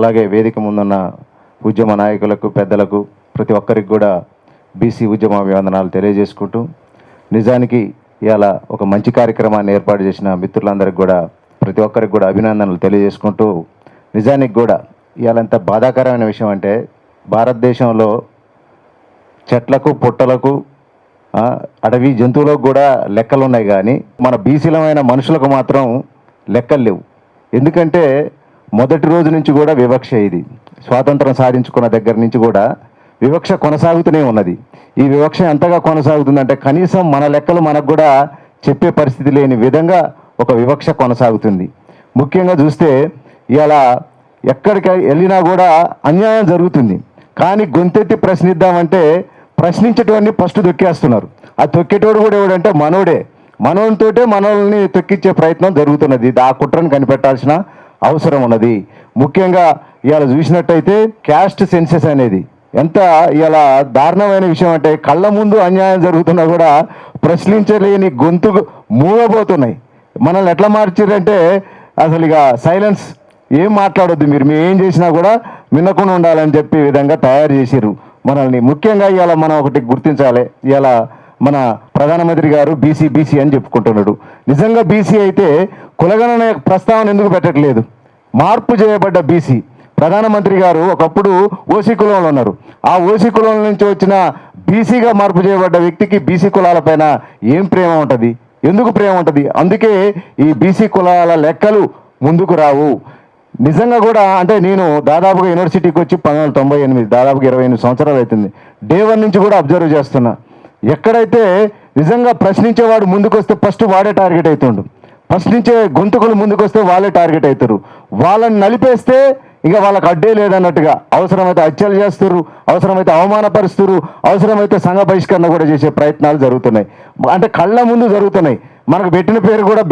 అలాగే వేదిక ముందున్న ఉద్యమ నాయకులకు, పెద్దలకు, ప్రతి ఒక్కరికి కూడా బీసీ ఉద్యమ అభివందనాలు తెలియజేసుకుంటూ, నిజానికి ఇవాళ ఒక మంచి కార్యక్రమాన్ని ఏర్పాటు చేసిన మిత్రులందరికీ కూడా ప్రతి ఒక్కరికి కూడా అభినందనలు తెలియజేసుకుంటూ, నిజానికి కూడా ఇవాళ ఎంత బాధాకరమైన విషయం అంటే భారతదేశంలో చెట్లకు, పుట్టలకు, అడవి జంతువులకు కూడా లెక్కలు ఉన్నాయి, కానీ మన బీసీలమైన మనుషులకు మాత్రం లెక్కలు లేవు. ఎందుకంటే మొదటి రోజు నుంచి కూడా వివక్ష, ఇది స్వాతంత్రం సాధించుకున్న దగ్గర నుంచి కూడా వివక్ష కొనసాగుతూనే ఉన్నది. ఈ వివక్ష ఎంతగా కొనసాగుతుందంటే కనీసం మన లెక్కలు మనకు కూడా చెప్పే పరిస్థితి లేని విధంగా ఒక వివక్ష కొనసాగుతుంది. ముఖ్యంగా చూస్తే ఇవాళ ఎక్కడికి వెళ్ళినా కూడా అన్యాయం జరుగుతుంది, కానీ గొంతెత్తి ప్రశ్నిద్దామంటే ప్రశ్నించేటోడిని ఫస్ట్ తొక్కేస్తున్నారు. ఆ తొక్కేటోడు కూడా ఎవడంటే మనోనితోటే మనల్ని తొక్కించే ప్రయత్నం జరుగుతున్నది. ఆ కుట్రను కనిపెట్టాల్సిన అవసరం ఉన్నది. ముఖ్యంగా ఇవాళ చూసినట్టయితే క్యాస్ట్ సెన్సెస్ అనేది ఎంత ఇవాళ దారుణమైన విషయం అంటే కళ్ళ ముందు అన్యాయం జరుగుతున్నా కూడా ప్రశ్నించలేని గొంతు మూగబోతున్నాయి. మనల్ని ఎట్లా మార్చారంటే అసలు ఇక సైలెన్స్, ఏం మాట్లాడొద్దు, మీరు ఏం చేసినా కూడా వినకుండా ఉండాలని చెప్పి విధంగా తయారు చేసిర్రు మనల్ని. ముఖ్యంగా ఇవాళ మనం ఒకటి గుర్తించాలి, ఇవాళ మన ప్రధానమంత్రి గారు బీసీ అని చెప్పుకుంటున్నాడు. నిజంగా బీసీ అయితే కులగణన ప్రస్తావన ఎందుకు పెట్టట్లేదు? మార్పు చేయబడ్డ బీసీ ప్రధానమంత్రి గారు ఒకప్పుడు ఓసీ కులంలో ఉన్నారు. ఆ ఓసీ కులం నుంచి వచ్చిన బీసీగా మార్పు చేయబడ్డ వ్యక్తికి బీసీ కులాలపైన ఏం ప్రేమ ఉంటుంది? ఎందుకు ప్రేమ ఉంటుంది? అందుకే ఈ బీసీ కులాల లెక్కలు ముందుకు రావు. నిజంగా కూడా అంటే నేను దాదాపుగా యూనివర్సిటీకి వచ్చి 1998, దాదాపుగా 28 సంవత్సరాలు అవుతుంది. డే 1 నుంచి కూడా అబ్జర్వ్ చేస్తున్నా. ఎక్కడైతే నిజంగా ప్రశ్నించేవాడు ముందుకు వస్తే ఫస్ట్ వాడే టార్గెట్ అవుతుండు. ప్రశ్నించే గొంతుకులు ముందుకు వస్తే వాళ్ళే టార్గెట్ అవుతారు. వాళ్ళని నలిపేస్తే ఇక వాళ్ళకి అడ్డే లేదన్నట్టుగా అవసరమైతే హత్యలు చేస్తారు, అవసరమైతే అవమానపరుస్తారు, అవసరమైతే సంఘ బహిష్కరణ కూడా చేసే ప్రయత్నాలు జరుగుతున్నాయి. అంటే కళ్ళ ముందు జరుగుతున్నాయి. మనకు పెట్టిన పేరు కూడా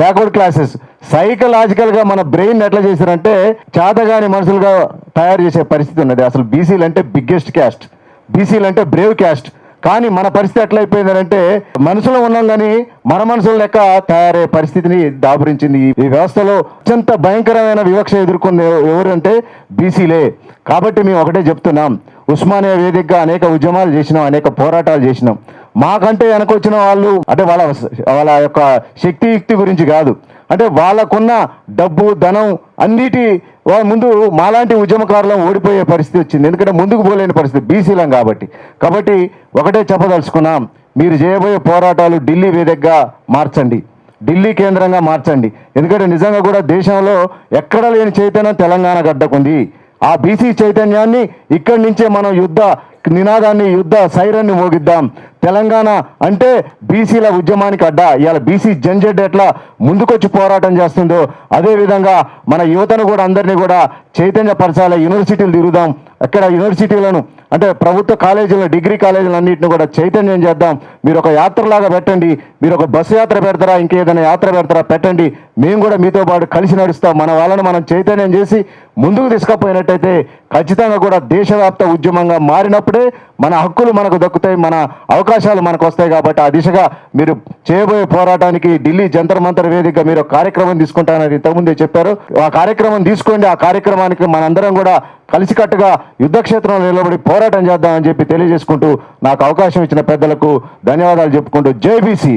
బ్యాక్వర్డ్ క్లాసెస్. సైకలాజికల్గా మన బ్రెయిన్ ఎట్లా చేశారంటే చేతగాని మనుషులుగా తయారు చేసే పరిస్థితి ఉన్నది. అసలు బీసీలు అంటే బిగ్గెస్ట్ క్యాస్ట్, బీసీలు అంటే బ్రేవ్ క్యాస్ట్. కానీ మన పరిస్థితి ఎట్లయిపోయిందంటే మనుషులు ఉన్నాం కానీ మన మనుషుల లెక్క తయారయ్యే పరిస్థితిని దాపురించింది. ఈ వ్యవస్థలో అత్యంత భయంకరమైన వివక్ష ఎదుర్కొంది ఎవరంటే బీసీలే. కాబట్టి మేము ఒకటే చెప్తున్నాం, ఉస్మానియా వేదికగా అనేక ఉద్యమాలు చేసినాం, అనేక పోరాటాలు చేసినాం. మాకంటే వెనకొచ్చిన వాళ్ళు అంటే వాళ్ళ యొక్క శక్తియుక్తి గురించి కాదు, అంటే వాళ్ళకున్న డబ్బు, ధనం అన్నిటి ముందు మాలాంటి ఉద్యమకారులను ఓడిపోయే పరిస్థితి వచ్చింది. ఎందుకంటే ముందుకు పోలేని పరిస్థితి బీసీలం కాబట్టి ఒకటే చెప్పదలుచుకున్నాం, మీరు చేయబోయే పోరాటాలు ఢిల్లీ వేదికగా మార్చండి, ఢిల్లీ కేంద్రంగా మార్చండి. ఎందుకంటే నిజంగా కూడా దేశంలో ఎక్కడ లేని చైతన్యం తెలంగాణ గడ్డకుంది. ఆ బీసీ చైతన్యాన్ని ఇక్కడి నుంచే మనం యుద్ధ నినాదాన్ని, యుద్ధ సైరన్ని మోగిద్దాం. తెలంగాణ అంటే బీసీల ఉద్యమానికి అడ్డా. ఇవాళ బీసీ జన్జెడ్ ఎట్లా ముందుకొచ్చి పోరాటం చేస్తుందో అదేవిధంగా మన యువతను కూడా అందరినీ కూడా చైతన్యపరచాలి. యూనివర్సిటీలు తిరుగుదాం, అక్కడ యూనివర్సిటీలను అంటే ప్రభుత్వ కాలేజీలను, డిగ్రీ కాలేజీలు అన్నింటిని కూడా చైతన్యం చేద్దాం. మీరు ఒక యాత్రలాగా పెట్టండి, మీరు ఒక బస్సు యాత్ర పెడతారా, ఇంకేదైనా యాత్ర పెడతారా పెట్టండి, మేము కూడా మీతో పాటు కలిసి నడుస్తాం. మన వాళ్ళని మనం చైతన్యం చేసి ముందుకు తీసుకుపోయినట్టయితే ఖచ్చితంగా కూడా దేశవ్యాప్త ఉద్యమంగా మారినప్పుడే మన హక్కులు మనకు దక్కుతాయి, మన అవకాశాలు మనకు వస్తాయి. కాబట్టి ఆ దిశగా మీరు చేయబోయే పోరాటానికి ఢిల్లీ జంతర్ మంతర్ వేదికగా మీరు కార్యక్రమం తీసుకుంటారని ఇంతకుముందే చెప్పారు. ఆ కార్యక్రమం తీసుకోండి. ఆ కార్యక్రమానికి మనందరం కూడా కలిసికట్టుగా యుద్ధక్షేత్రంలో నిలబడి పోరాటం చేద్దామని చెప్పి తెలియజేసుకుంటూ నాకు అవకాశం ఇచ్చిన పెద్దలకు ధన్యవాదాలు చెప్పుకుంటూ జై బీసీ.